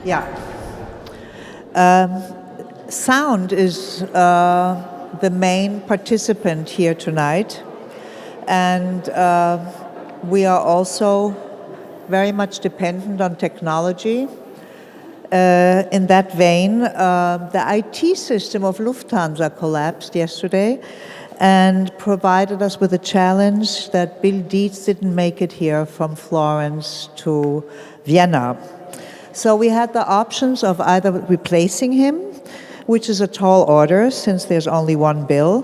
Yeah. Sound is the main participant here tonight, and we are also very much dependent on technology. In that vein, the IT system of Lufthansa collapsed yesterday and provided us with a challenge that Bill Dietz didn't make it here from Florence to Vienna. So we had the options of either replacing him, which is a tall order since there's only one Bill,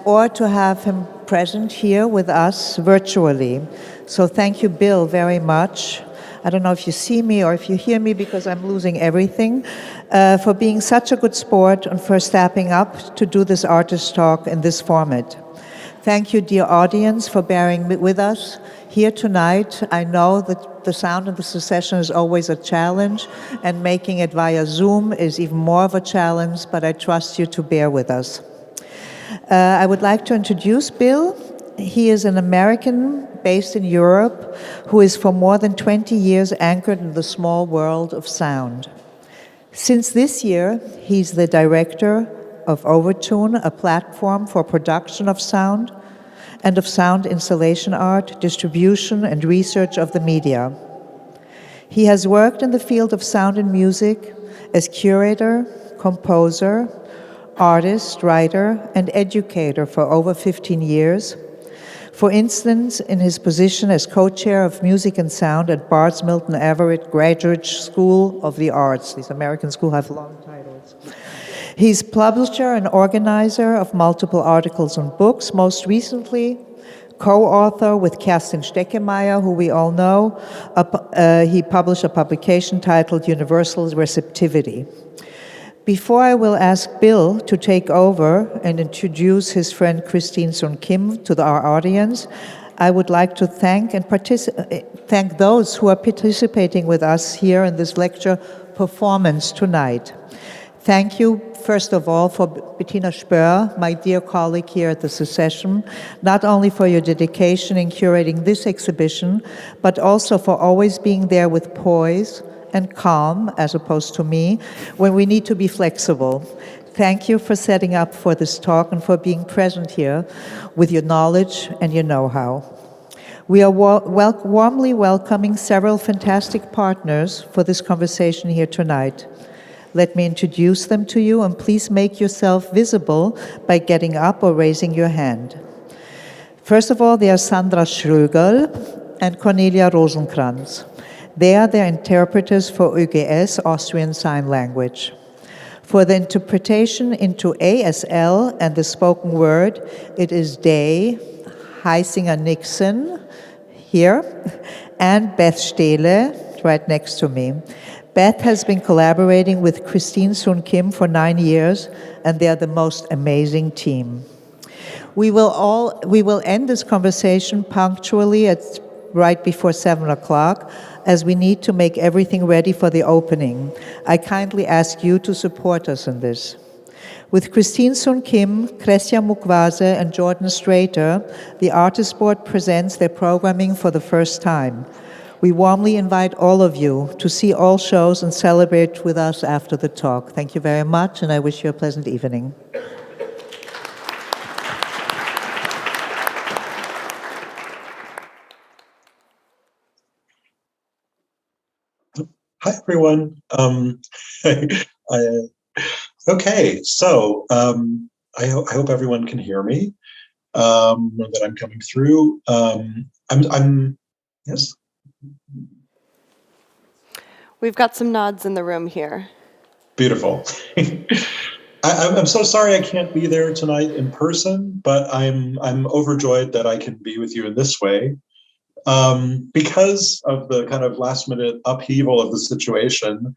or to have him present here with us virtually. So thank you, Bill, very much. I don't know if you see me or if you hear me because I'm losing everything, for being such a good sport and for stepping up to do this artist talk in this format. Thank you, dear audience, for bearing with us here tonight. I know that the sound of the Secession is always a challenge, and making it via Zoom is even more of a challenge, but I trust you to bear with us. I would like to introduce Bill. He is an American based in Europe who is for more than 20 years anchored in the small world of sound. Since this year, he's the director of Overtune, a platform for production of sound and of sound installation art, distribution, and research of the media. He has worked in the field of sound and music as curator, composer, artist, writer, and educator for over 15 years. For instance, in his position as co-chair of music and sound at Barnes Milton Everett Graduate School of the Arts. These American schools have long titles. He's publisher and organizer of multiple articles and books, most recently co-author with Kerstin Steckemeyer, who we all know. He published a publication titled Universal Receptivity. Before I will ask Bill to take over and introduce his friend Christine Sun Kim to our audience, I would like to thank those who are participating with us here in this lecture performance tonight. Thank you, first of all, for Bettina Spör, my dear colleague here at the Secession, not only for your dedication in curating this exhibition, but also for always being there with poise and calm, as opposed to me, when we need to be flexible. Thank you for setting up for this talk and for being present here with your knowledge and your know-how. We are warmly welcoming several fantastic partners for this conversation here tonight. Let me introduce them to you, and please make yourself visible by getting up or raising your hand. First of all, there are Sandra Schrögel and Cornelia Rosenkrantz. They are the interpreters for ÖGS, Austrian Sign Language. For the interpretation into ASL and the spoken word, it is Day, Heisinger Nixon, here, and Beth Stehle, right next to me. Beth has been collaborating with Christine Sun Kim for 9 years, and they are the most amazing team. We will end this conversation punctually at right before 7 o'clock, as we need to make everything ready for the opening. I kindly ask you to support us in this. With Christine Sun Kim, Kresja Mukwase, and Jordan Strater, the Artist Board presents their programming for the first time. We warmly invite all of you to see all shows and celebrate with us after the talk. Thank you very much, and I wish you a pleasant evening. Hi, everyone. Okay, so I hope everyone can hear me, that I'm coming through. Yes? We've got some nods in the room here. Beautiful. I'm so sorry I can't be there tonight in person, but I'm overjoyed that I can be with you in this way. Because of the kind of last-minute upheaval of the situation,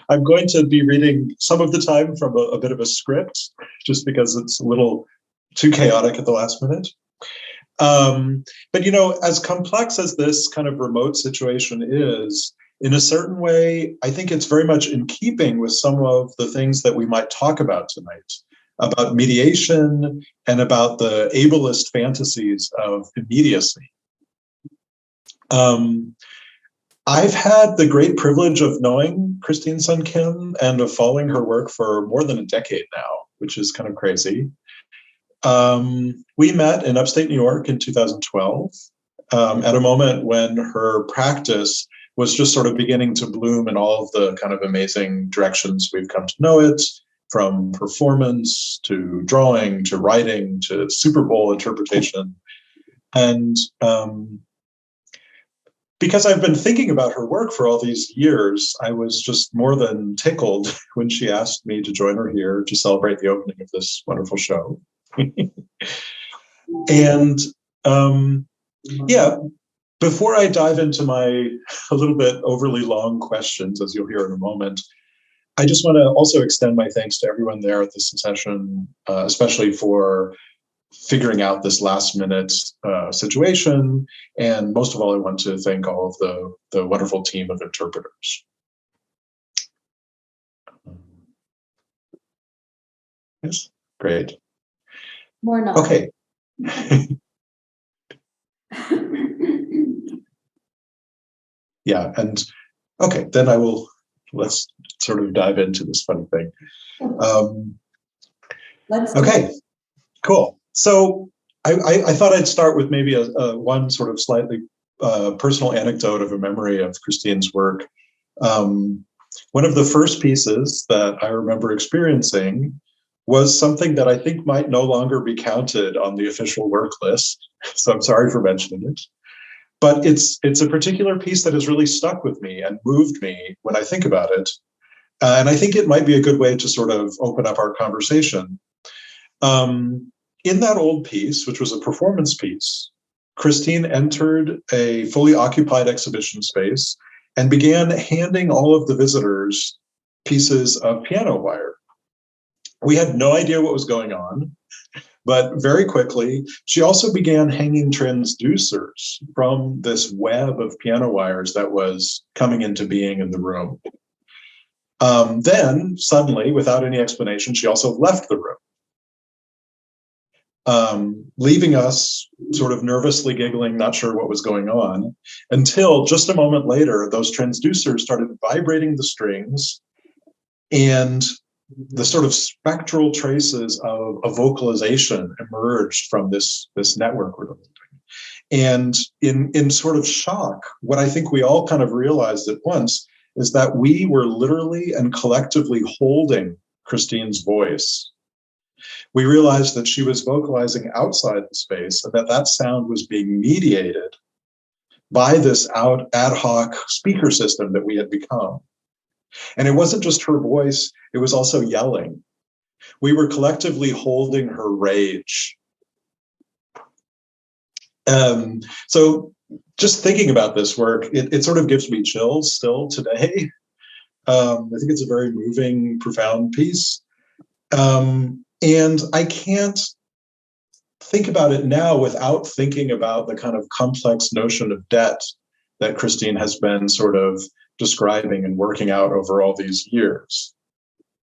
I'm going to be reading some of the time from a bit of a script, just because it's a little too chaotic at the last minute. But, you know, as complex as this kind of remote situation is, in a certain way, I think it's very much in keeping with some of the things that we might talk about tonight, about mediation and about the ableist fantasies of immediacy. I've had the great privilege of knowing Christine Sun Kim and of following her work for more than a decade now, which is kind of crazy. We met in upstate New York in 2012 at a moment when her practice was just sort of beginning to bloom in all of the kind of amazing directions we've come to know it, from performance to drawing to writing to Super Bowl interpretation. And because I've been thinking about her work for all these years, I was just more than tickled when she asked me to join her here to celebrate the opening of this wonderful show. And yeah, before I dive into my a little bit overly long questions, as you'll hear in a moment, I just want to also extend my thanks to everyone there at the Secession, especially for figuring out this last minute situation. And most of all, I want to thank all of the wonderful team of interpreters. Yes, great. More not. Okay. Yeah, and okay, then let's sort of dive into this funny thing. Okay, cool. So I thought I'd start with maybe a one sort of slightly personal anecdote of a memory of Christine's work. One of the first pieces that I remember experiencing was something that I think might no longer be counted on the official work list. So I'm sorry for mentioning it. But it's a particular piece that has really stuck with me and moved me when I think about it. And I think it might be a good way to sort of open up our conversation. In that old piece, which was a performance piece, Christine entered a fully occupied exhibition space and began handing all of the visitors pieces of piano wire. We had no idea what was going on, but very quickly, she also began hanging transducers from this web of piano wires that was coming into being in the room. Then, suddenly, without any explanation, she also left the room, leaving us sort of nervously giggling, not sure what was going on, until just a moment later, those transducers started vibrating the strings, and the sort of spectral traces of a vocalization emerged from this network we're building. And in sort of shock, what I think we all kind of realized at once is that we were literally and collectively holding Christine's voice. We realized that she was vocalizing outside the space and that sound was being mediated by this ad hoc speaker system that we had become. And it wasn't just her voice, it was also yelling. We were collectively holding her rage. So just thinking about this work, it sort of gives me chills still today. I think it's a very moving, profound piece. And I can't think about it now without thinking about the kind of complex notion of debt that Christine has been sort of describing and working out over all these years,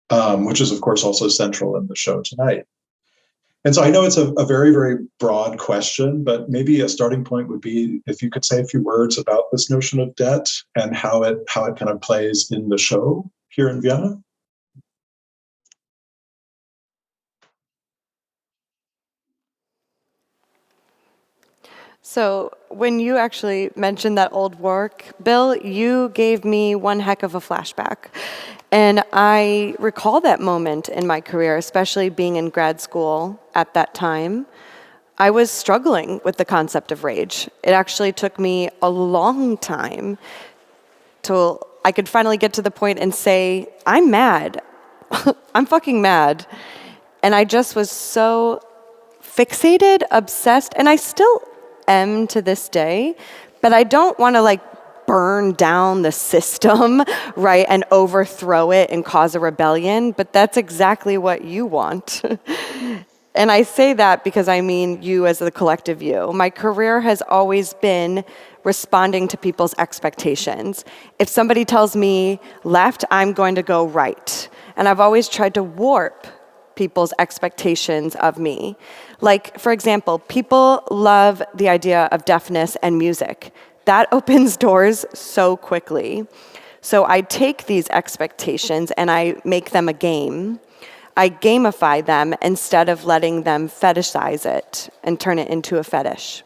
which is, of course, also central in the show tonight. And so I know it's a very, very broad question, but maybe a starting point would be if you could say a few words about this notion of debt and how it kind of plays in the show here in Vienna. So when you actually mentioned that old work, Bill, you gave me one heck of a flashback. And I recall that moment in my career, especially being in grad school at that time. I was struggling with the concept of rage. It actually took me a long time till I could finally get to the point and say, I'm mad. I'm fucking mad. And I just was so fixated, obsessed, and I still am to this day, but I don't want to burn down the system, right, and overthrow it and cause a rebellion, but that's exactly what you want. And I say that because I mean you as the collective you. My career has always been responding to people's expectations. If somebody tells me left, I'm going to go right. And I've always tried to warp people's expectations of me. Like, for example, people love the idea of deafness and music. that opens doors so quickly. So I take these expectations and I make them a game. I gamify them instead of letting them fetishize it and turn it into a fetish.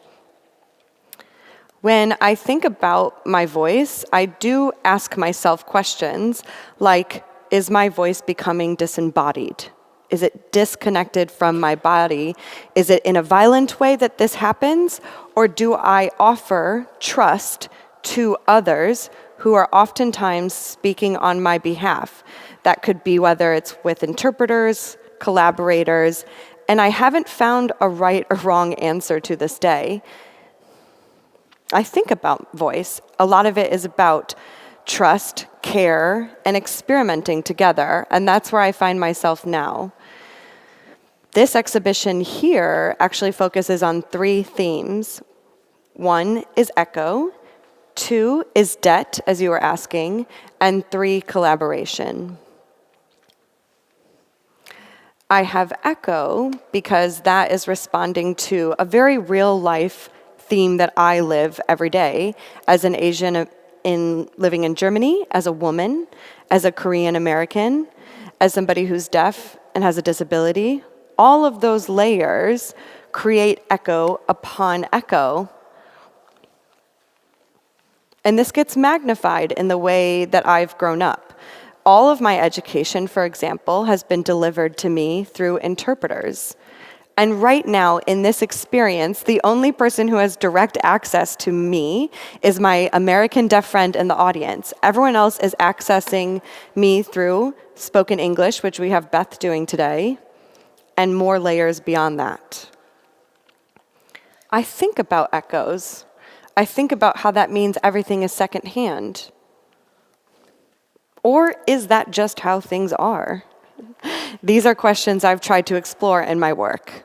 When I think about my voice, I do ask myself questions like, is my voice becoming disembodied? Is it disconnected from my body? Is it in a violent way that this happens? Or do I offer trust to others who are oftentimes speaking on my behalf? That could be whether it's with interpreters, collaborators, and I haven't found a right or wrong answer to this day. I think about voice. A lot of it is about trust, care, and experimenting together, and that's where I find myself now. This exhibition here actually focuses on 3 themes. 1 is echo, 2 is debt, as you were asking, and 3, collaboration. I have echo because that is responding to a very real life theme that I live every day as an Asian living in Germany, as a woman, as a Korean American, as somebody who's deaf and has a disability. All of those layers create echo upon echo. And this gets magnified in the way that I've grown up. All of my education, for example, has been delivered to me through interpreters. And right now, in this experience, the only person who has direct access to me is my American deaf friend in the audience. Everyone else is accessing me through spoken English, which we have Beth doing today, and more layers beyond that. I think about echoes. I think about how that means everything is secondhand. Or is that just how things are? These are questions I've tried to explore in my work.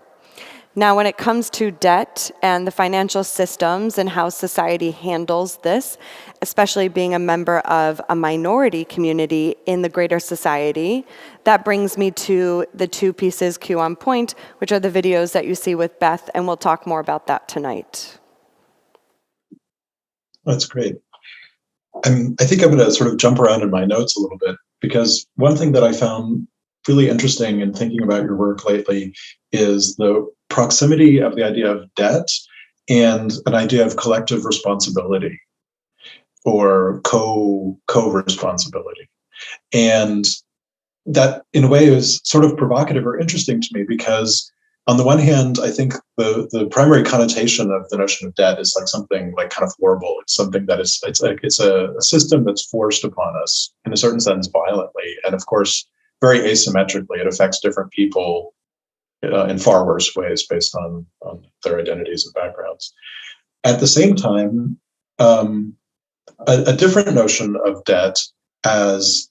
Now, when it comes to debt and the financial systems and how society handles this, especially being a member of a minority community in the greater society, that brings me to the 2 pieces Q on point, which are the videos that you see with Beth, and we'll talk more about that tonight. That's great. I think I'm going to sort of jump around in my notes a little bit, because one thing that I found really interesting in thinking about your work lately is the proximity of the idea of debt and an idea of collective responsibility or co-responsibility. And that, in a way, is sort of provocative or interesting to me, because on the one hand, I think the primary connotation of the notion of debt is like something like kind of horrible. It's something that it's a system that's forced upon us in a certain sense violently, and of course very asymmetrically. It affects different people in far worse ways based on their identities and backgrounds. At the same time, a different notion of debt as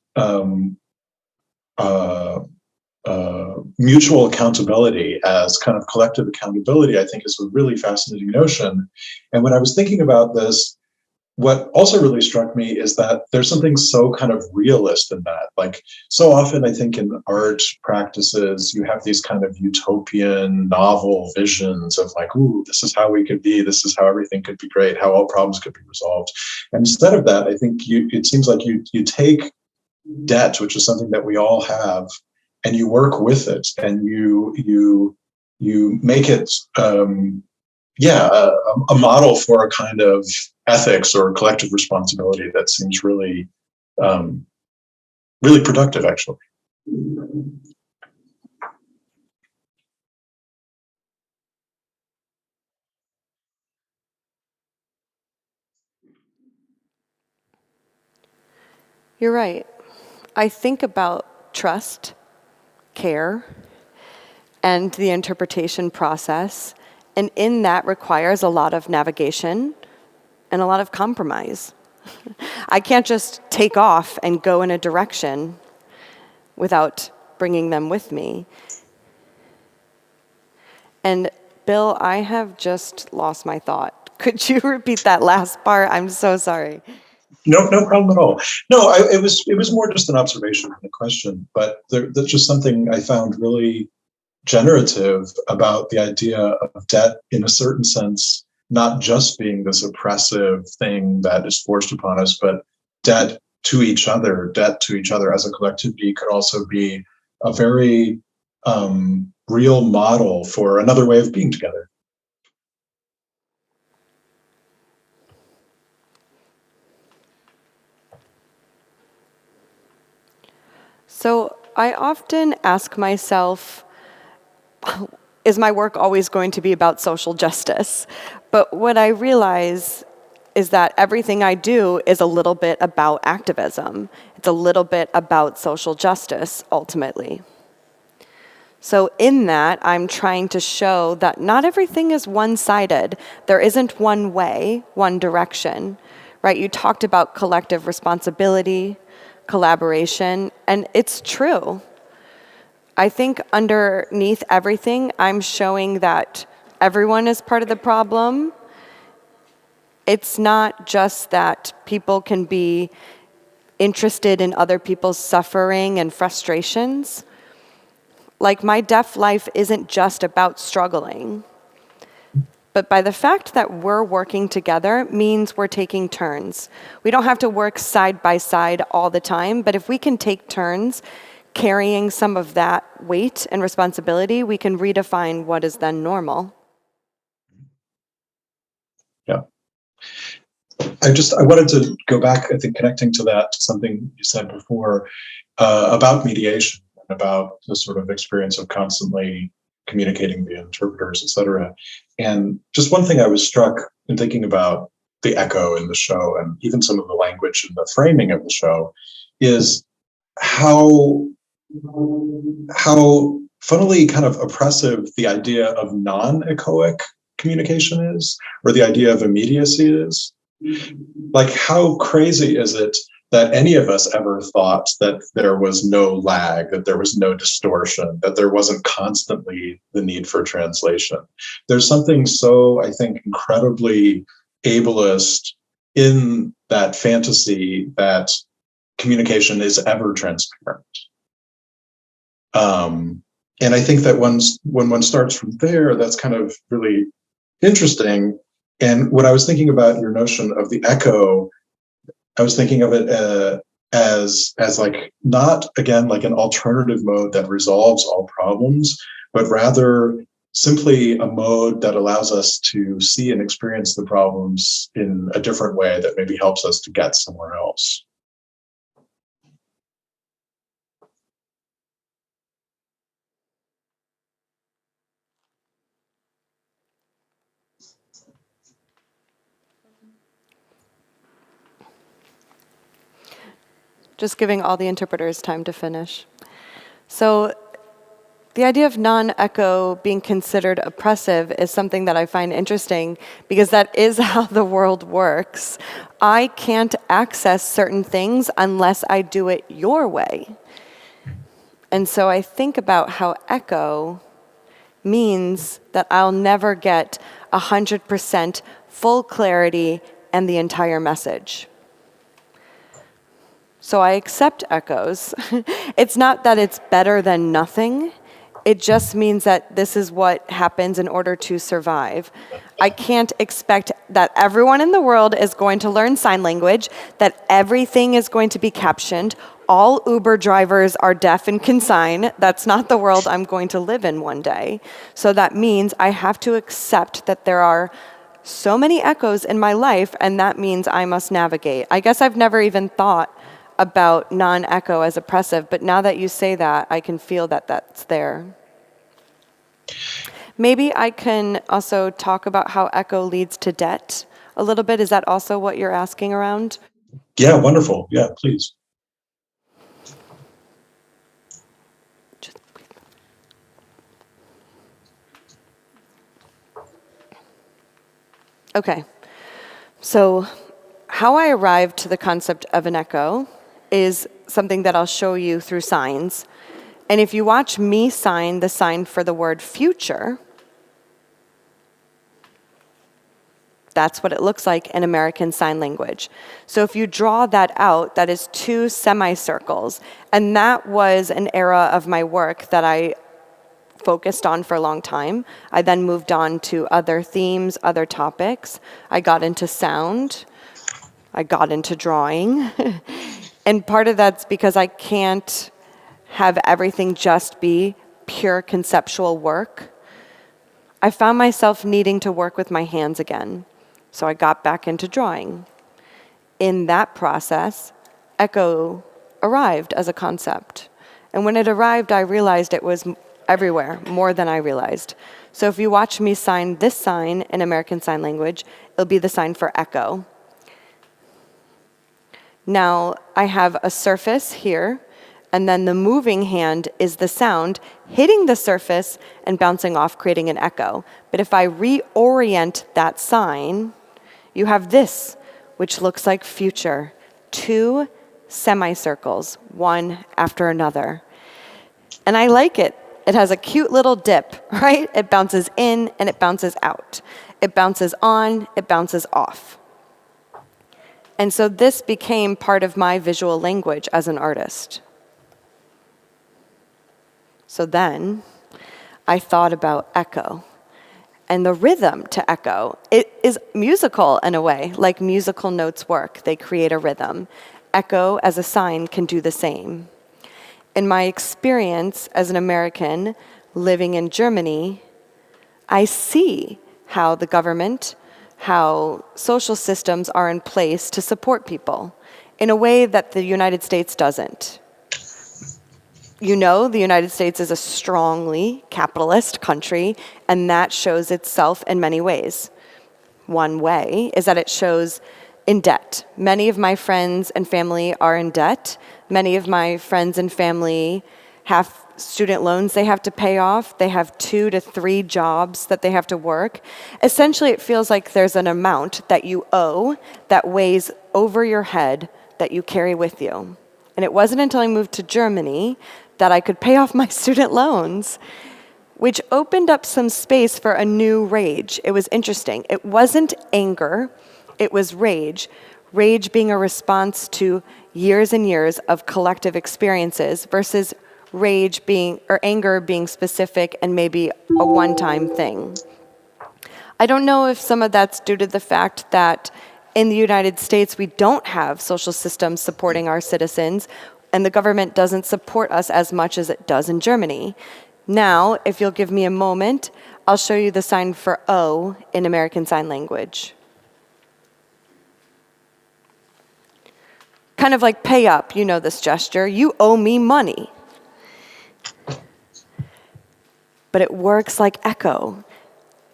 mutual accountability, as kind of collective accountability, I think is a really fascinating notion. And when I was thinking about this, what also really struck me is that there's something so kind of realist in that. Like, so often I think in art practices, you have these kind of utopian novel visions of like, ooh, this is how we could be, this is how everything could be great, how all problems could be resolved. And instead of that, I think it seems like you take debt, which is something that we all have, and you work with it, and you make it a model for a kind of ethics or collective responsibility that seems really really productive, actually. You're right. I think about trust, care, and the interpretation process, and in that requires a lot of navigation and a lot of compromise. I can't just take off and go in a direction without bringing them with me. And Bill, I have just lost my thought. Could you repeat that last part? I'm so sorry. No problem at all. No, it was more just an observation than a question, but that's just something I found really generative about the idea of debt in a certain sense not just being this oppressive thing that is forced upon us, but debt to each other as a collective be could also be a very real model for another way of being together. So I often ask myself, is my work always going to be about social justice? But what I realize is that everything I do is a little bit about activism. It's a little bit about social justice, ultimately. So in that, I'm trying to show that not everything is one-sided. There isn't one way, one direction, right? You talked about collective responsibility, collaboration, and it's true. I think underneath everything, I'm showing that everyone is part of the problem. It's not just that people can be interested in other people's suffering and frustrations. Like, my deaf life isn't just about struggling. But by the fact that we're working together means we're taking turns. We don't have to work side by side all the time, but if we can take turns carrying some of that weight and responsibility, we can redefine what is then normal. Yeah. I wanted to go back, I think, connecting to that, to something you said before about mediation, about the sort of experience of constantly communicating via interpreters, et cetera. And just one thing I was struck in thinking about the echo in the show, and even some of the language and the framing of the show, is how funnily kind of oppressive the idea of non-echoic communication is, or the idea of immediacy is. Like, how crazy is it that any of us ever thought that there was no lag, that there was no distortion, that there wasn't constantly the need for translation? There's something so, I think, incredibly ableist in that fantasy that communication is ever transparent. And I think that when one starts from there, that's kind of really interesting. And when I was thinking about your notion of the echo, I was thinking of it as like, not again like an alternative mode that resolves all problems, but rather simply a mode that allows us to see and experience the problems in a different way that maybe helps us to get somewhere else. Just giving all the interpreters time to finish. So the idea of non-echo being considered oppressive is something that I find interesting, because that is how the world works. I can't access certain things unless I do it your way. And so I think about how echo means that I'll never get 100% full clarity and the entire message. So I accept echoes. It's not that it's better than nothing. It just means that this is what happens in order to survive. I can't expect that everyone in the world is going to learn sign language, that everything is going to be captioned. All Uber drivers are deaf and can sign. That's not the world I'm going to live in one day. So that means I have to accept that there are so many echoes in my life, and that means I must navigate. I guess I've never even thought about non-echo as oppressive, but now that you say that, I can feel that that's there. Maybe I can also talk about how echo leads to debt a little bit. Is that also what you're asking around? Yeah, wonderful. Yeah, please. Okay, so how I arrived to the concept of an echo is something that I'll show you through signs. And if you watch me sign the sign for the word future, that's what it looks like in American Sign Language. So if you draw that out, that is 2 semicircles. And that was an era of my work that I focused on for a long time. I then moved on to other themes, other topics. I got into sound. I got into drawing. And part of that's because I can't have everything just be pure conceptual work. I found myself needing to work with my hands again. So I got back into drawing. In that process, echo arrived as a concept. And when it arrived, I realized it was everywhere, more than I realized. So if you watch me sign this sign in American Sign Language, it'll be the sign for echo. Now, I have a surface here, and then the moving hand is the sound hitting the surface and bouncing off, creating an echo. But if I reorient that sign, you have this, which looks like future. 2 semicircles, one after another. And I like it. It has a cute little dip, right? It bounces in and it bounces out. It bounces on, it bounces off. And so this became part of my visual language as an artist. So then I thought about echo and the rhythm to echo. It is musical in a way, like musical notes work. They create a rhythm. Echo as a sign can do the same. In my experience as an American living in Germany, I see how the government, how social systems are in place to support people in a way that the United States doesn't. You know, the United States is a strongly capitalist country, and that shows itself in many ways. One way is that it shows in debt. Many of my friends and family are in debt. Many of my friends and family have student loans they have to pay off. They have 2 to 3 jobs that they have to work. Essentially, it feels like there's an amount that you owe that weighs over your head that you carry with you. And it wasn't until I moved to Germany that I could pay off my student loans, which opened up some space for a new rage. It was interesting. It wasn't anger, it was rage. Rage being a response to years and years of collective experiences versus rage being, or anger being specific and maybe a one-time thing. I don't know if some of that's due to the fact that in the United States, we don't have social systems supporting our citizens, and the government doesn't support us as much as it does in Germany. Now, if you'll give me a moment, I'll show you the sign for O in American Sign Language. Kind of like pay up, you know this gesture. You owe me money. But it works like echo.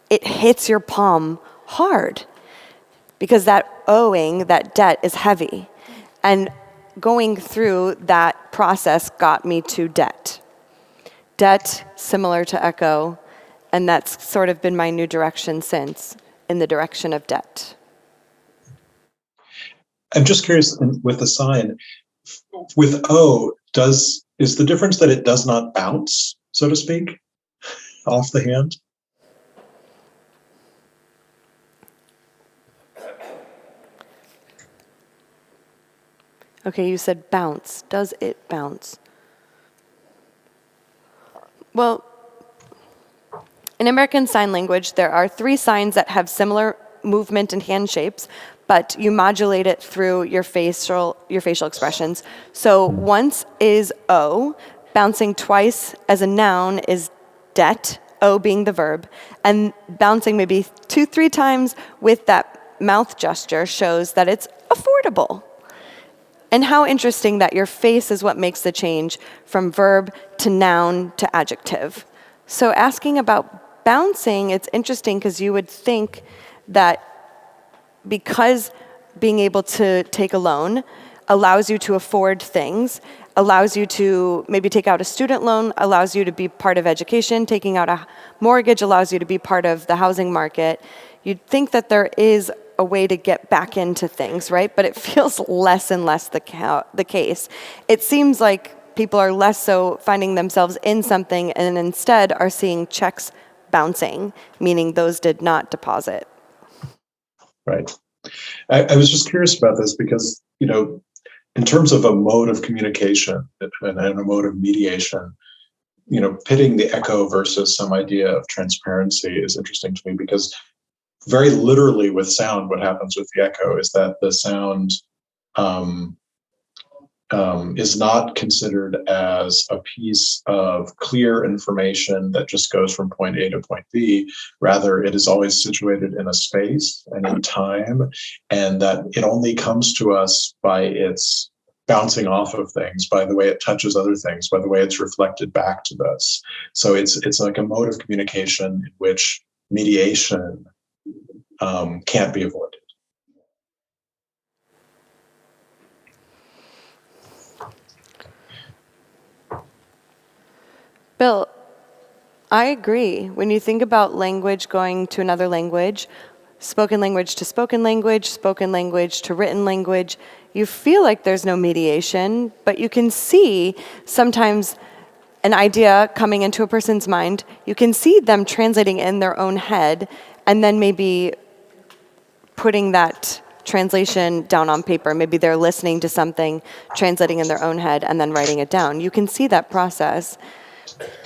It hits your palm hard because that owing, that debt is heavy. And going through that process got me to debt. Debt, similar to echo, and that's sort of been my new direction since, in the direction of debt. I'm just curious with the sign, with O, is the difference that it does not bounce, so to speak, off the hand? Okay, you said bounce. Does it bounce? Well, in American Sign Language, there are 3 signs that have similar movement and hand shapes, but you modulate it through your facial expressions. So once is O, bouncing twice as a noun is det, O being the verb, and bouncing maybe 2-3 times with that mouth gesture shows that it's affordable. And how interesting that your face is what makes the change from verb to noun to adjective. So asking about bouncing, it's interesting because you would think that because being able to take a loan allows you to afford things, allows you to maybe take out a student loan, allows you to be part of education, taking out a mortgage allows you to be part of the housing market. You'd think that there is a way to get back into things, right? But it feels less and less the case. It seems like people are less so finding themselves in something and instead are seeing checks bouncing, meaning those did not deposit. Right. I was just curious about this because, you know, in terms of a mode of communication and a mode of mediation, pitting the echo versus some idea of transparency is interesting to me, because very literally with sound, what happens with the echo is that the sound is not considered as a piece of clear information that just goes from point A to point B. Rather, it is always situated in a space and in time, and that it only comes to us by its bouncing off of things, by the way it touches other things, by the way it's reflected back to us. So it's like a mode of communication in which mediation can't be avoided. Bill, I agree. When you think about language going to another language, spoken language to spoken language to written language, you feel like there's no mediation, but you can see sometimes an idea coming into a person's mind, you can see them translating in their own head, and then maybe putting that translation down on paper. Maybe they're listening to something, translating in their own head, and then writing it down. You can see that process.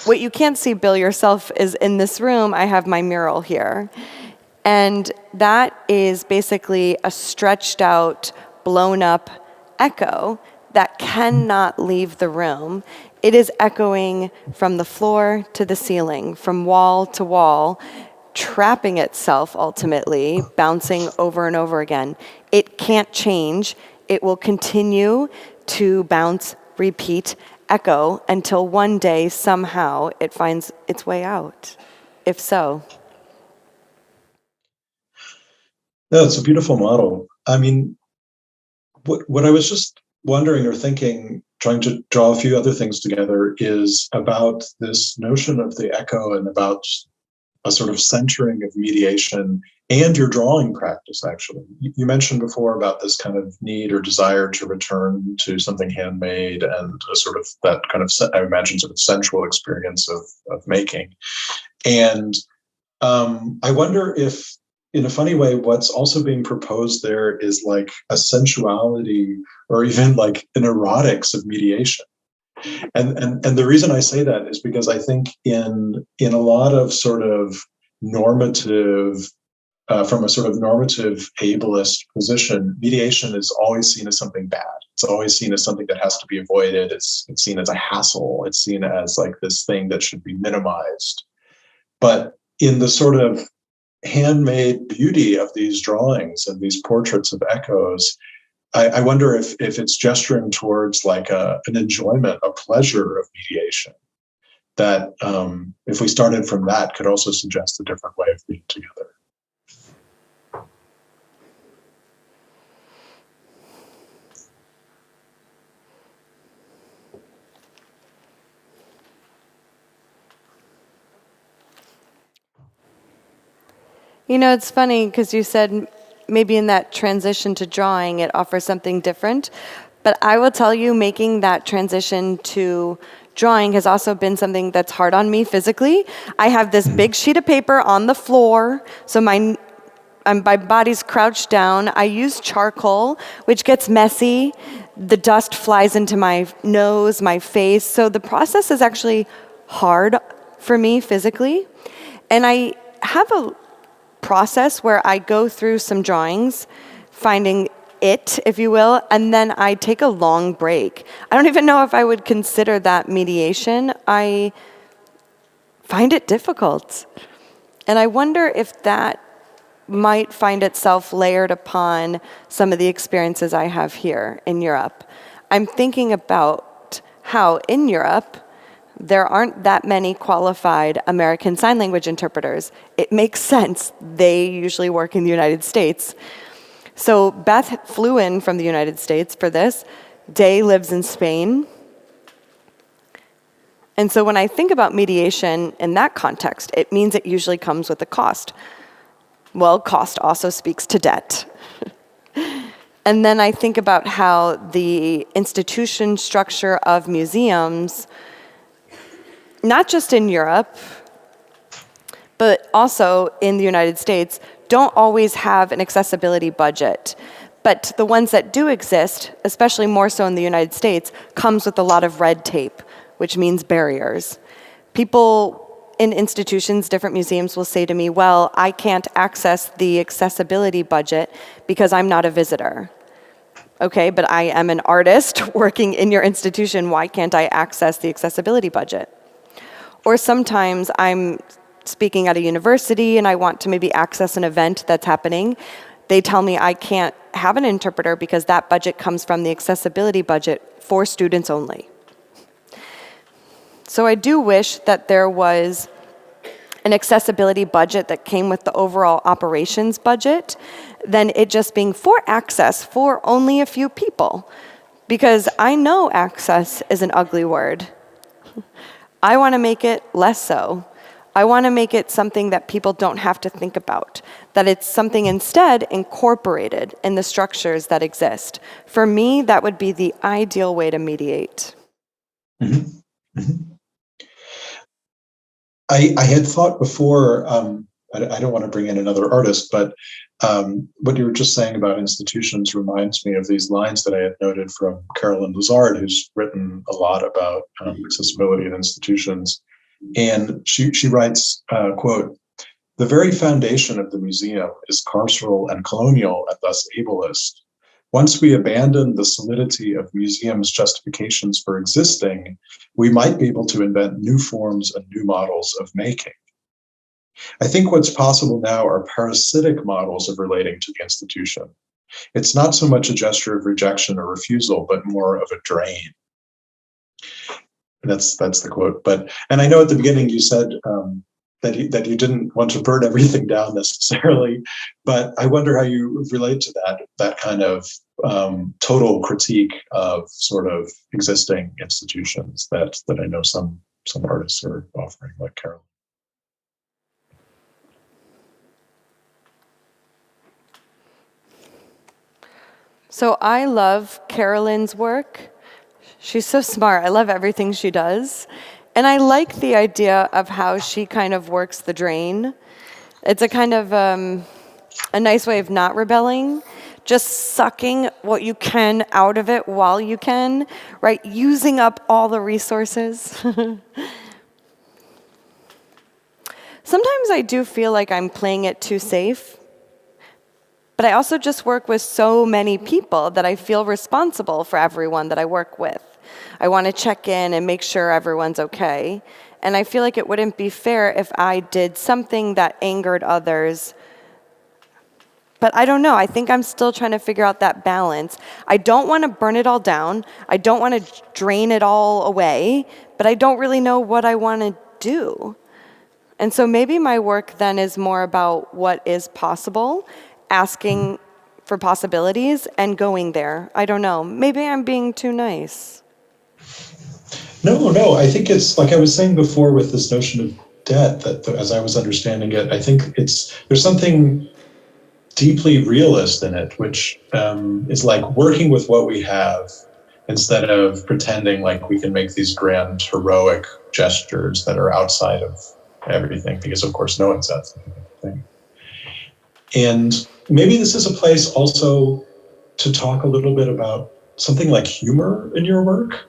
What you can't see, Bill, yourself, is in this room, I have my mural here. And that is basically a stretched out, blown up echo that cannot leave the room. It is echoing from the floor to the ceiling, from wall to wall, trapping itself ultimately, bouncing over and over again. It can't change. It will continue to bounce, repeat, echo until one day somehow it finds its way out, if so. No, it's a beautiful model. I mean, what I was just wondering or thinking, trying to draw a few other things together, is about this notion of the echo and about a sort of centering of mediation and your drawing practice, actually. You mentioned before about this kind of need or desire to return to something handmade and a sort of that kind of, I imagine, sort of sensual experience of making. And I wonder if, in a funny way, what's also being proposed there is like a sensuality or even like an erotics of mediation. And the reason I say that is because I think in a lot of sort of normative, from a sort of normative ableist position, mediation is always seen as something bad. It's always seen as something that has to be avoided. It's seen as a hassle. It's seen as like this thing that should be minimized. But in the sort of handmade beauty of these drawings and these portraits of echoes, I wonder if it's gesturing towards like an enjoyment, a pleasure of mediation, that if we started from that, could also suggest a different way of being together. You know, it's funny because you said maybe in that transition to drawing, it offers something different. But I will tell you, making that transition to drawing has also been something that's hard on me physically. I have this big sheet of paper on the floor, so my body's crouched down. I use charcoal, which gets messy. The dust flies into my nose, my face. So the process is actually hard for me physically. And I have a process where I go through some drawings, finding it, if you will, and then I take a long break. I don't even know if I would consider that mediation. I find it difficult. And I wonder if that might find itself layered upon some of the experiences I have here in Europe. I'm thinking about how in Europe, there aren't that many qualified American Sign Language interpreters. It makes sense. They usually work in the United States. So Beth flew in from the United States for this. Day lives in Spain. And so when I think about mediation in that context, it means it usually comes with a cost. Well, cost also speaks to debt. And then I think about how the institution structure of museums, not just in Europe, but also in the United States, don't always have an accessibility budget. But the ones that do exist, especially more so in the United States, comes with a lot of red tape, which means barriers. people in institutions, different museums will say to me, well, I can't access the accessibility budget because I'm not a visitor. Okay, but I am an artist working in your institution. Why can't I access the accessibility budget? Or sometimes I'm speaking at a university and I want to maybe access an event that's happening. They tell me I can't have an interpreter because that budget comes from the accessibility budget for students only. So I do wish that there was an accessibility budget that came with the overall operations budget than it just being for access for only a few people. Because I know access is an ugly word. I want to make it less so. I want to make it something that people don't have to think about, that it's something instead incorporated in the structures that exist. For me, that would be the ideal way to mediate. Mm-hmm. Mm-hmm. I had thought before, I don't want to bring in another artist, but what you were just saying about institutions reminds me of these lines that I had noted from Carolyn Lazard, who's written a lot about accessibility in institutions. And she writes, quote, "The very foundation of the museum is carceral and colonial and thus ableist. Once we abandon the solidity of museums' justifications for existing, we might be able to invent new forms and new models of making. I think what's possible now are parasitic models of relating to the institution. It's not so much a gesture of rejection or refusal, but more of a drain." That's the quote. And I know at the beginning you said that you didn't want to burn everything down necessarily, but I wonder how you relate to that kind of total critique of sort of existing institutions that I know some artists are offering, like Carol. So I love Carolyn's work. She's so smart. I love everything she does. And I like the idea of how she kind of works the drain. It's a kind of a nice way of not rebelling, just sucking what you can out of it while you can, right? Using up all the resources. Sometimes I do feel like I'm playing it too safe. But I also just work with so many people that I feel responsible for everyone that I work with. I want to check in and make sure everyone's okay. And I feel like it wouldn't be fair if I did something that angered others. But I don't know. I think I'm still trying to figure out that balance. I don't want to burn it all down. I don't want to drain it all away. But I don't really know what I want to do. And so maybe my work then is more about what is possible, asking for possibilities and going there. I don't know. Maybe I'm being too nice. No, I think it's like I was saying before with this notion of debt, that as I was understanding it, I think there's something deeply realist in it, which is like working with what we have instead of pretending like we can make these grand heroic gestures that are outside of everything, because of course no one says anything. And maybe this is a place also to talk a little bit about something like humor in your work.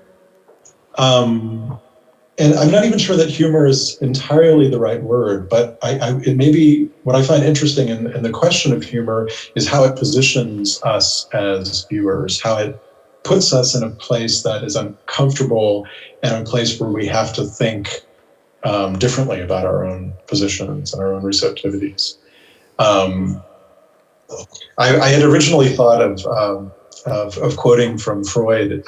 And I'm not even sure that humor is entirely the right word, but it may be what I find interesting in the question of humor is how it positions us as viewers, how it puts us in a place that is uncomfortable and a place where we have to think differently about our own positions and our own receptivities. I had originally thought of quoting from Freud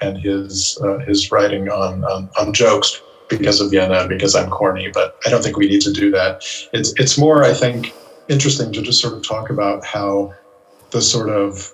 and his writing on jokes because of Vienna, because I'm corny, but I don't think we need to do that. It's more, I think, interesting to just sort of talk about how the sort of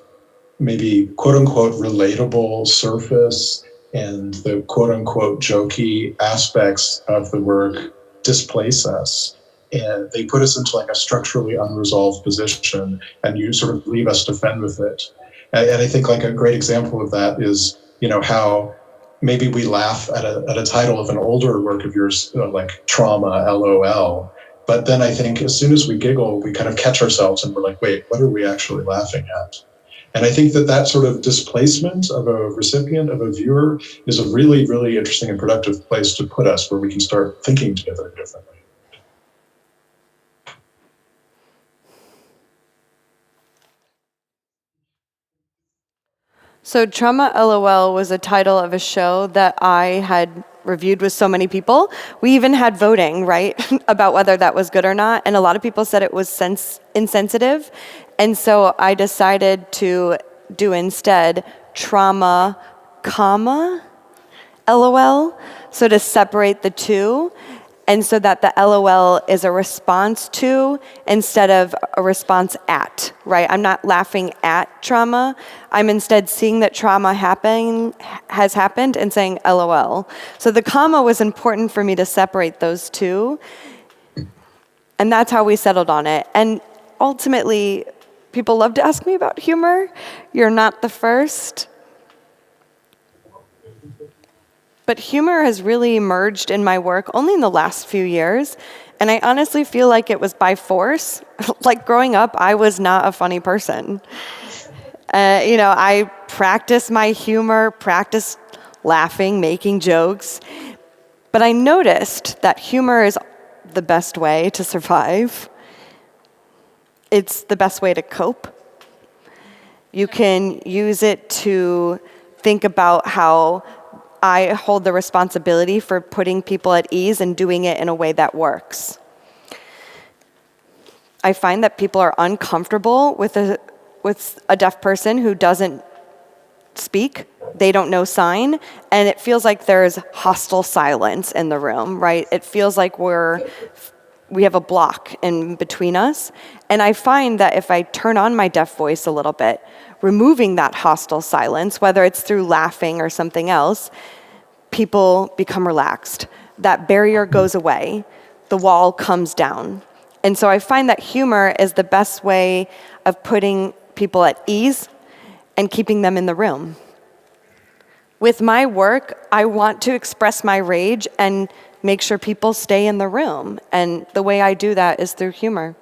maybe quote unquote relatable surface and the quote unquote jokey aspects of the work displace us. And they put us into like a structurally unresolved position, and you sort of leave us to fend with it. And I think like a great example of that is, how maybe we laugh at a title of an older work of yours, like Trauma, LOL. But then I think as soon as we giggle, we kind of catch ourselves and we're like, wait, what are we actually laughing at? And I think that sort of displacement of a recipient, of a viewer, is a really, really interesting and productive place to put us, where we can start thinking together differently. So Trauma LOL was a title of a show that I had reviewed with so many people. We even had voting, right, about whether that was good or not. And a lot of people said it was insensitive. And so I decided to do instead trauma, comma, LOL. So to separate the two. And so that the LOL is a response to instead of a response at, right? I'm not laughing at trauma. I'm instead seeing that trauma has happened and saying LOL. So the comma was important for me to separate those two. And that's how we settled on it. And ultimately, people love to ask me about humor. You're not the first. But humor has really emerged in my work only in the last few years. And I honestly feel like it was by force. Like growing up, I was not a funny person. I practiced my humor, practiced laughing, making jokes. But I noticed that humor is the best way to survive. It's the best way to cope. You can use it to think about how I hold the responsibility for putting people at ease and doing it in a way that works. I find that people are uncomfortable with a deaf person who doesn't speak. They don't know sign, and it feels like there's hostile silence in the room, right? It feels like we have a block in between us. And I find that if I turn on my deaf voice a little bit, removing that hostile silence, whether it's through laughing or something else, people become relaxed. That barrier goes away. The wall comes down. And so I find that humor is the best way of putting people at ease and keeping them in the room. With my work, I want to express my rage and make sure people stay in the room. And the way I do that is through humor.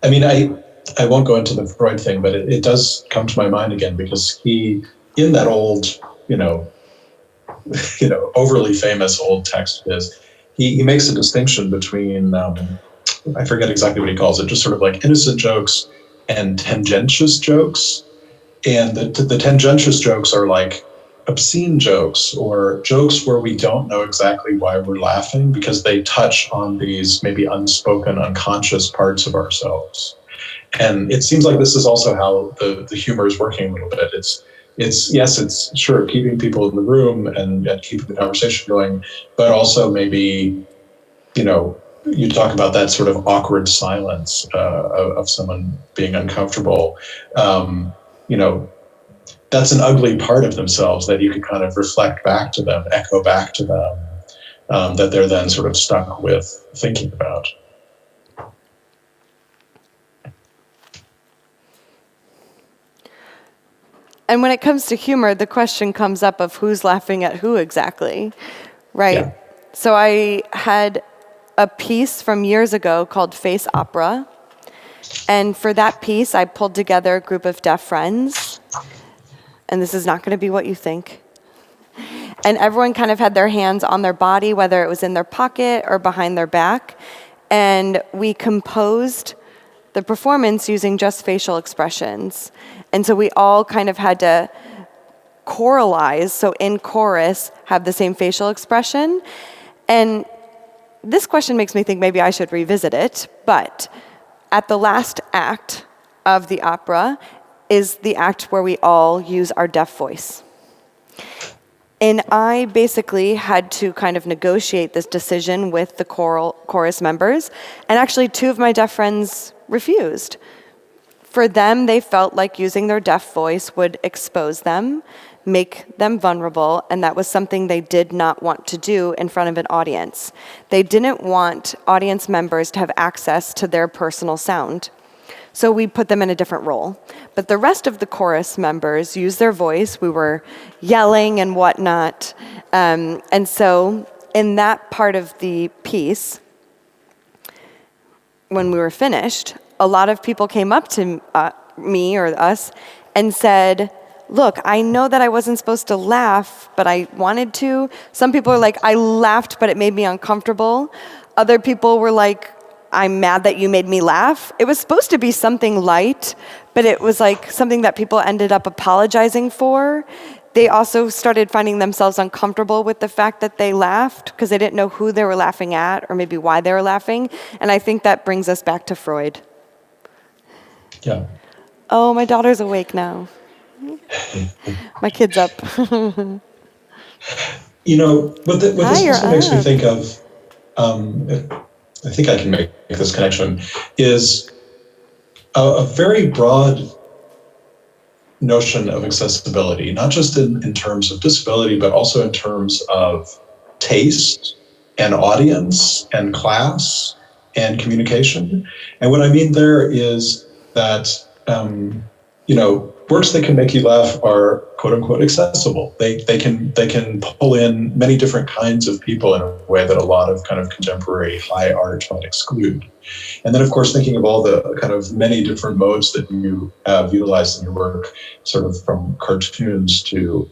I mean, I won't go into the Freud thing, but it does come to my mind again, because he, in that old, overly famous old text of his, he makes a distinction between, I forget exactly what he calls it, just sort of like innocent jokes and tangentious jokes. And the tangentious jokes are like obscene jokes, or jokes where we don't know exactly why we're laughing because they touch on these maybe unspoken, unconscious parts of ourselves. And it seems like this is also how the humor is working a little bit. It's sure keeping people in the room and keeping the conversation going, but also maybe, you talk about that sort of awkward silence of someone being uncomfortable. That's an ugly part of themselves that you could kind of reflect back to them, echo back to them, that they're then sort of stuck with thinking about. And when it comes to humor, the question comes up of who's laughing at who exactly, right? Yeah. So I had a piece from years ago called Face Opera. And for that piece, I pulled together a group of deaf friends. And this is not going to be what you think. And everyone kind of had their hands on their body, whether it was in their pocket or behind their back. And we composed the performance using just facial expressions. And so we all kind of had to choralize, so in chorus, have the same facial expression. And this question makes me think maybe I should revisit it, but at the last act of the opera is the act where we all use our deaf voice. And I basically had to kind of negotiate this decision with the chorus members, and actually 2 of my deaf friends refused. For them, they felt like using their deaf voice would expose them, make them vulnerable, and that was something they did not want to do in front of an audience. They didn't want audience members to have access to their personal sound. So we put them in a different role. But the rest of the chorus members used their voice. We were yelling and whatnot. And so in that part of the piece, when we were finished, a lot of people came up to me or us and said, look, I know that I wasn't supposed to laugh, but I wanted to. Some people are like, I laughed, but it made me uncomfortable. Other people were like, I'm mad that you made me laugh. It was supposed to be something light, but it was like something that people ended up apologizing for. They also started finding themselves uncomfortable with the fact that they laughed because they didn't know who they were laughing at or maybe why they were laughing. And I think that brings us back to Freud. Yeah. Oh, my daughter's awake now. My kid's up. What this Hi, you're also makes me up. think of, I think I can make this connection, is a very broad notion of accessibility, not just in terms of disability, but also in terms of taste and audience and class and communication. And what I mean there is that, works that can make you laugh are quote unquote accessible. They can pull in many different kinds of people in a way that a lot of kind of contemporary high art might exclude. And then, of course, thinking of all the kind of many different modes that you have utilized in your work, sort of from cartoons to,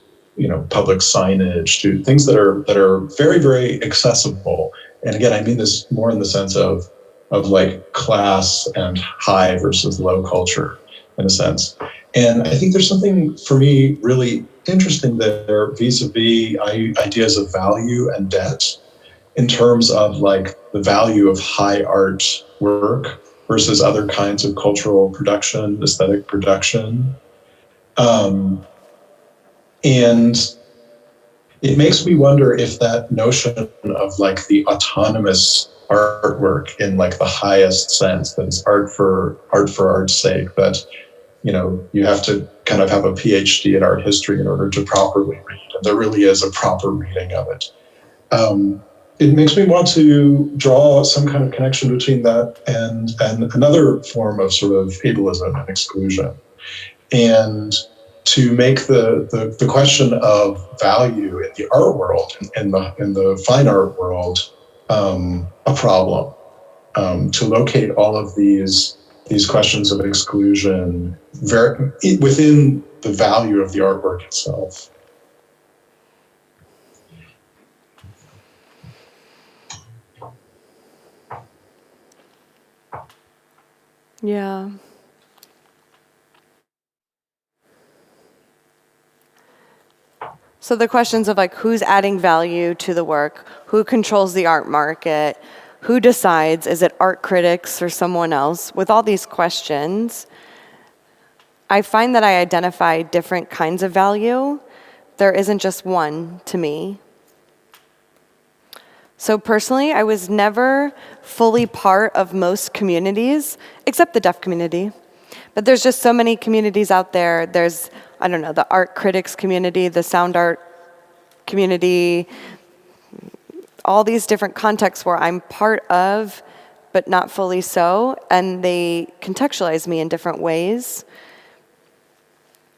public signage to things that are very, very accessible. And again, I mean this more in the sense of like class and high versus low culture, in a sense. And I think there's something for me really interesting there vis-a-vis ideas of value and debt, in terms of like the value of high art work versus other kinds of cultural production, aesthetic production. And it makes me wonder if that notion of like the autonomous artwork in like the highest sense, that it's art for art's sake, that you have to kind of have a PhD in art history in order to properly read, and there really is a proper reading of it. It makes me want to draw some kind of connection between that and another form of sort of ableism and exclusion, and to make the question of value in the art world, in the fine art world, a problem. To locate all of these questions of exclusion within the value of the artwork itself. Yeah. So the questions of like who's adding value to the work, who controls the art market, who decides, is it art critics or someone else? With all these questions, I find that I identify different kinds of value. There isn't just one to me. So personally, I was never fully part of most communities, except the deaf community. But there's just so many communities out there. There's, I don't know, the art critics community, the sound art community, all these different contexts where I'm part of, but not fully so, and they contextualize me in different ways.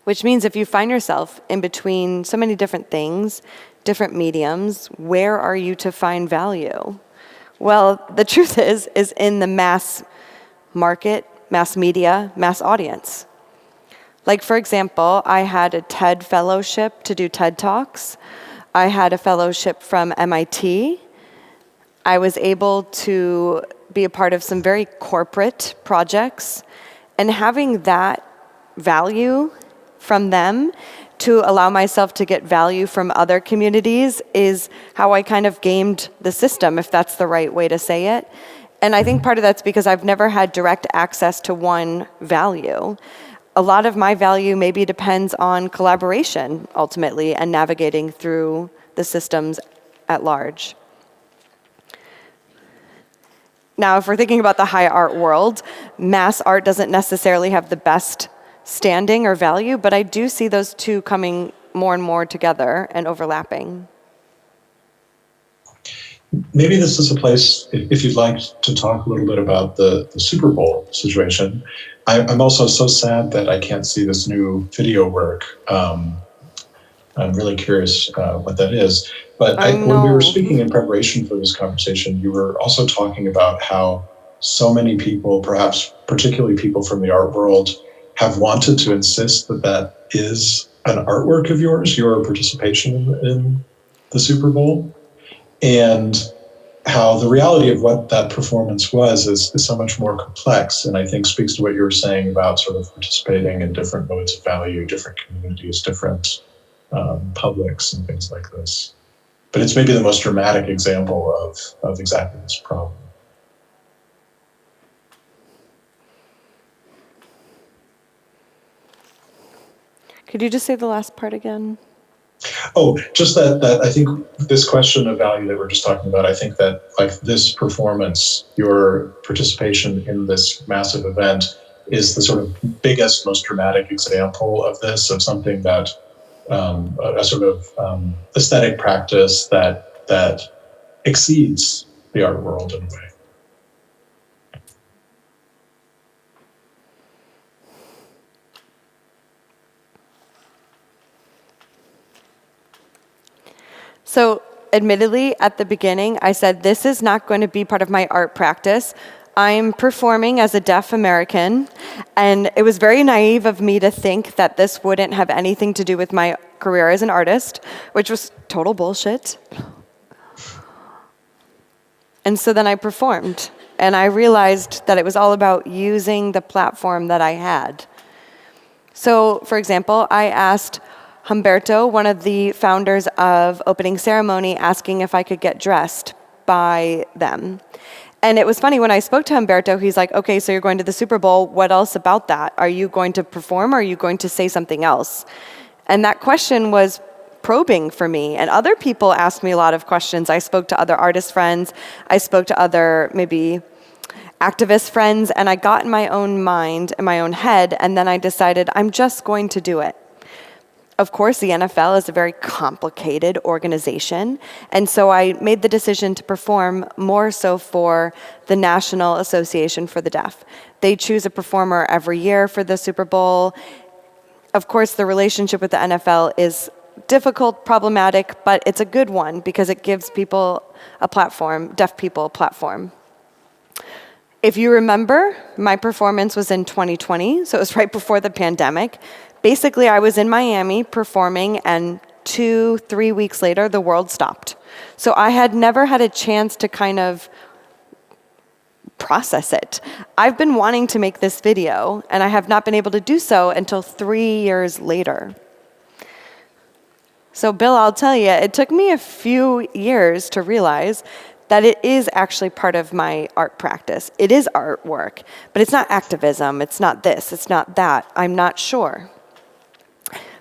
Which means if you find yourself in between so many different things, different mediums, where are you to find value? Well, the truth is in the mass market, mass media, mass audience. Like, for example, I had a TED fellowship to do TED Talks. I had a fellowship from MIT. I was able to be a part of some very corporate projects, and having that value from them to allow myself to get value from other communities is how I kind of gamed the system, if that's the right way to say it. And I think part of that's because I've never had direct access to one value. A lot of my value maybe depends on collaboration, ultimately, and navigating through the systems at large. Now, if we're thinking about the high art world, mass art doesn't necessarily have the best standing or value, but I do see those two coming more and more together and overlapping. Maybe this is a place, if you'd like to talk a little bit about the Super Bowl situation. I'm also so sad that I can't see this new video work. I'm really curious what that is. But when we were speaking in preparation for this conversation, you were also talking about how so many people, perhaps particularly people from the art world, have wanted to insist that that is an artwork of yours, your participation in the Super Bowl, and how the reality of what that performance was is so much more complex, and I think speaks to what you were saying about sort of participating in different modes of value, different communities, different publics, and things like this. But it's maybe the most dramatic example of exactly this problem. Could you just say the last part again? Oh, just that I think this question of value that we're just talking about, I think that like this performance, your participation in this massive event is the sort of biggest, most dramatic example of this, of something that a sort of aesthetic practice that exceeds the art world in a way. So admittedly, at the beginning, I said, this is not going to be part of my art practice. I'm performing as a deaf American, and it was very naive of me to think that this wouldn't have anything to do with my career as an artist, which was total bullshit. And so then I performed, and I realized that it was all about using the platform that I had. So, for example, I asked Humberto, one of the founders of Opening Ceremony, asking if I could get dressed by them. And it was funny, when I spoke to Humberto, he's like, okay, so you're going to the Super Bowl, what else about that? Are you going to perform, or are you going to say something else? And that question was probing for me. And other people asked me a lot of questions. I spoke to other artist friends, I spoke to other maybe activist friends, and I got in my own mind, in my own head, and then I decided I'm just going to do it. Of course, the NFL is a very complicated organization, and so I made the decision to perform more so for the National Association for the Deaf. They choose a performer every year for the Super Bowl. Of course, the relationship with the NFL is difficult, problematic, but it's a good one because it gives people a platform, deaf people a platform. If you remember, my performance was in 2020, so it was right before the pandemic. Basically, I was in Miami performing, and 2-3 weeks later, the world stopped. So I had never had a chance to kind of process it. I've been wanting to make this video, and I have not been able to do so until 3 years later. So Bill, I'll tell you, it took me a few years to realize that it is actually part of my art practice. It is artwork, but it's not activism, it's not this, it's not that. I'm not sure.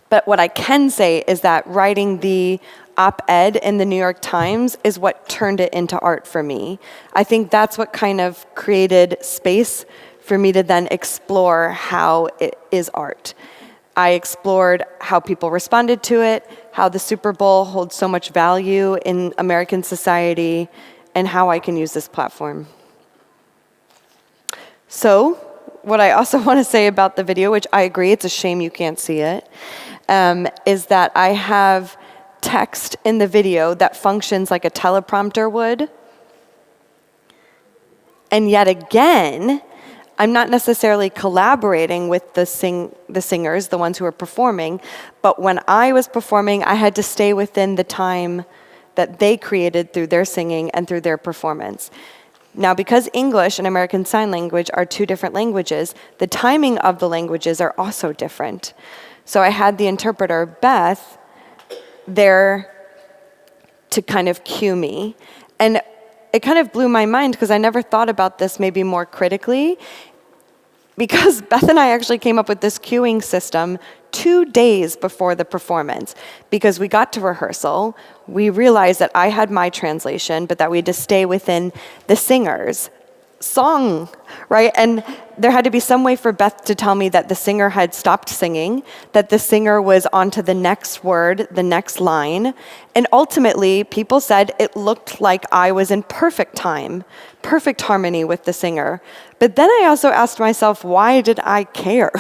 But what I can say is that writing the op-ed in the New York Times is what turned it into art for me. I think that's what kind of created space for me to then explore how it is art. I explored how people responded to it, how the Super Bowl holds so much value in American society, and how I can use this platform. So, what I also want to say about the video, which I agree, it's a shame you can't see it, is that I have text in the video that functions like a teleprompter would. And yet again, I'm not necessarily collaborating with the singers, the ones who are performing, but when I was performing, I had to stay within the time that they created through their singing and through their performance. Now, because English and American Sign Language are two different languages, the timing of the languages are also different. So I had the interpreter, Beth, there to kind of cue me. And it kind of blew my mind because I never thought about this maybe more critically, because Beth and I actually came up with this cueing system 2 days before the performance. Because we got to rehearsal, we realized that I had my translation, but that we had to stay within the singer's song, right? And there had to be some way for Beth to tell me that the singer had stopped singing, that the singer was on to the next word, the next line. And ultimately, people said it looked like I was in perfect time, perfect harmony with the singer. But then I also asked myself, why did I care?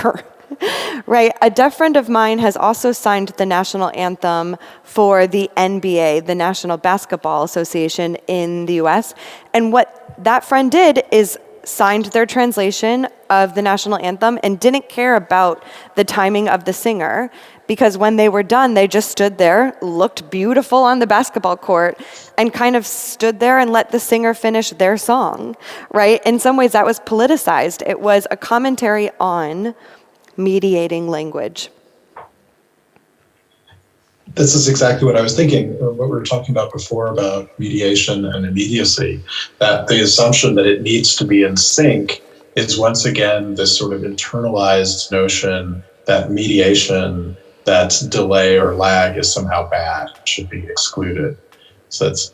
Right, a deaf friend of mine has also signed the national anthem for the NBA, the National Basketball Association in the US. And what that friend did is signed their translation of the national anthem and didn't care about the timing of the singer, because when they were done, they just stood there, looked beautiful on the basketball court, and kind of stood there and let the singer finish their song, right? In some ways, that was politicized. It was a commentary on mediating language. This is exactly what I was thinking, what we were talking about before about mediation and immediacy, that the assumption that it needs to be in sync is once again this sort of internalized notion that mediation, that delay or lag is somehow bad, should be excluded. So that's,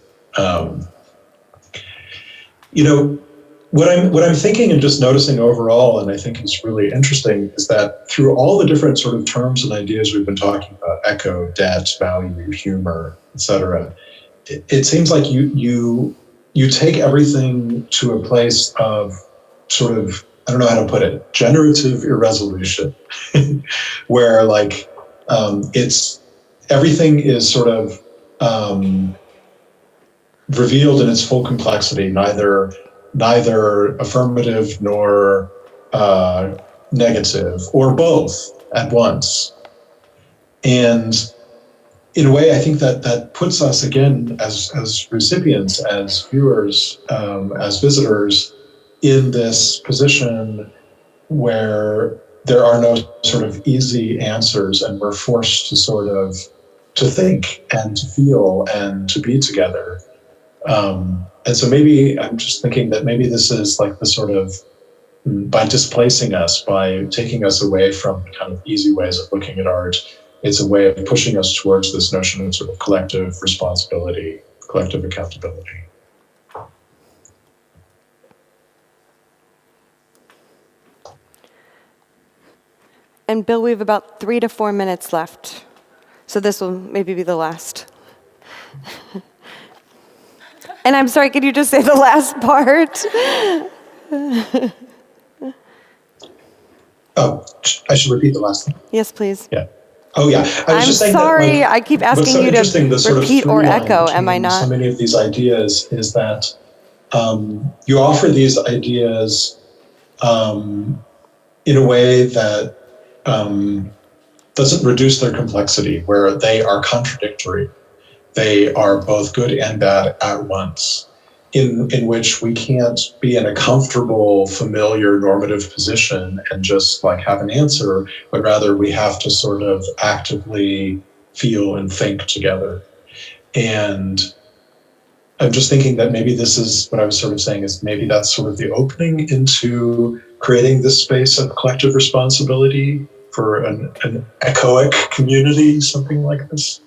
what I'm thinking and just noticing overall, and I think is really interesting, is that through all the different sort of terms and ideas we've been talking about, echo, debt, value, humor, etc., it seems like you take everything to a place of sort of, I don't know how to put it, generative irresolution, where like it's everything is sort of revealed in its full complexity, neither affirmative nor negative, or both at once. And in a way, I think that puts us again as recipients, as viewers, as visitors, in this position where there are no sort of easy answers, and we're forced to sort of to think and to feel and to be together. And so maybe I'm just thinking that maybe this is like the sort of, by displacing us, by taking us away from kind of easy ways of looking at art, it's a way of pushing us towards this notion of sort of collective responsibility, collective accountability. And Bill, we have about 3 to 4 minutes left. So this will maybe be the last. And I'm sorry, could you just say the last part? Oh, I should repeat the last thing. Yes, please. Yeah. Oh, yeah. I'm sorry, I keep asking you to repeat or echo. Am I not? So many of these ideas is that you offer these ideas in a way that doesn't reduce their complexity, where they are contradictory. They are both good and bad at once, in which we can't be in a comfortable, familiar, normative position and just like have an answer, but rather we have to sort of actively feel and think together. And I'm just thinking that maybe this is what I was sort of saying, is maybe that's sort of the opening into creating this space of collective responsibility for an echoic community, something like this.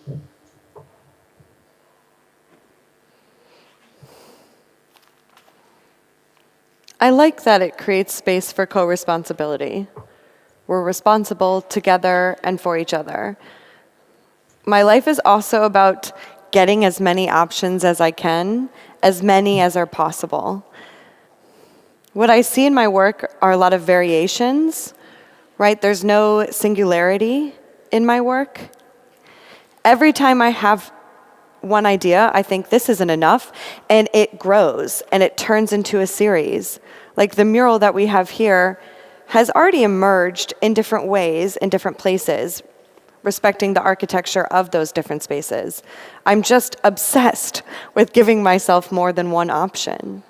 I like that it creates space for co-responsibility. We're responsible together and for each other. My life is also about getting as many options as I can, as many as are possible. What I see in my work are a lot of variations, right? There's no singularity in my work. Every time I have one idea, I think this isn't enough, and it grows and it turns into a series. Like the mural that we have here has already emerged in different ways in different places, respecting the architecture of those different spaces. I'm just obsessed with giving myself more than one option.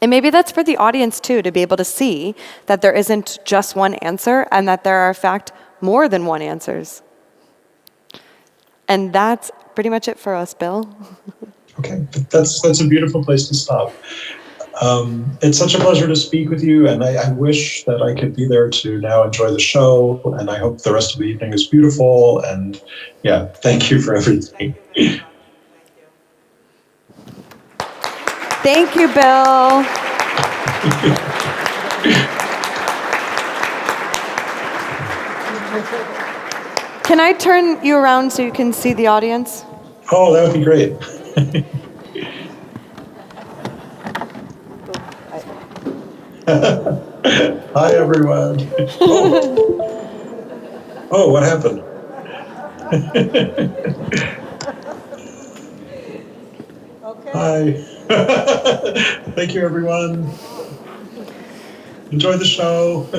And maybe that's for the audience too, to be able to see that there isn't just one answer and that there are, in fact, more than one answers. And that's pretty much it for us, Bill. Okay, that's a beautiful place to stop. It's such a pleasure to speak with you, and I wish that I could be there to now enjoy the show, and I hope the rest of the evening is beautiful, and yeah, thank you for everything. Thank you, Bill. Can I turn you around so you can see the audience? Oh, that would be great. Hi, everyone. Oh, what happened? Okay. Hi. Thank you, everyone. Enjoy the show.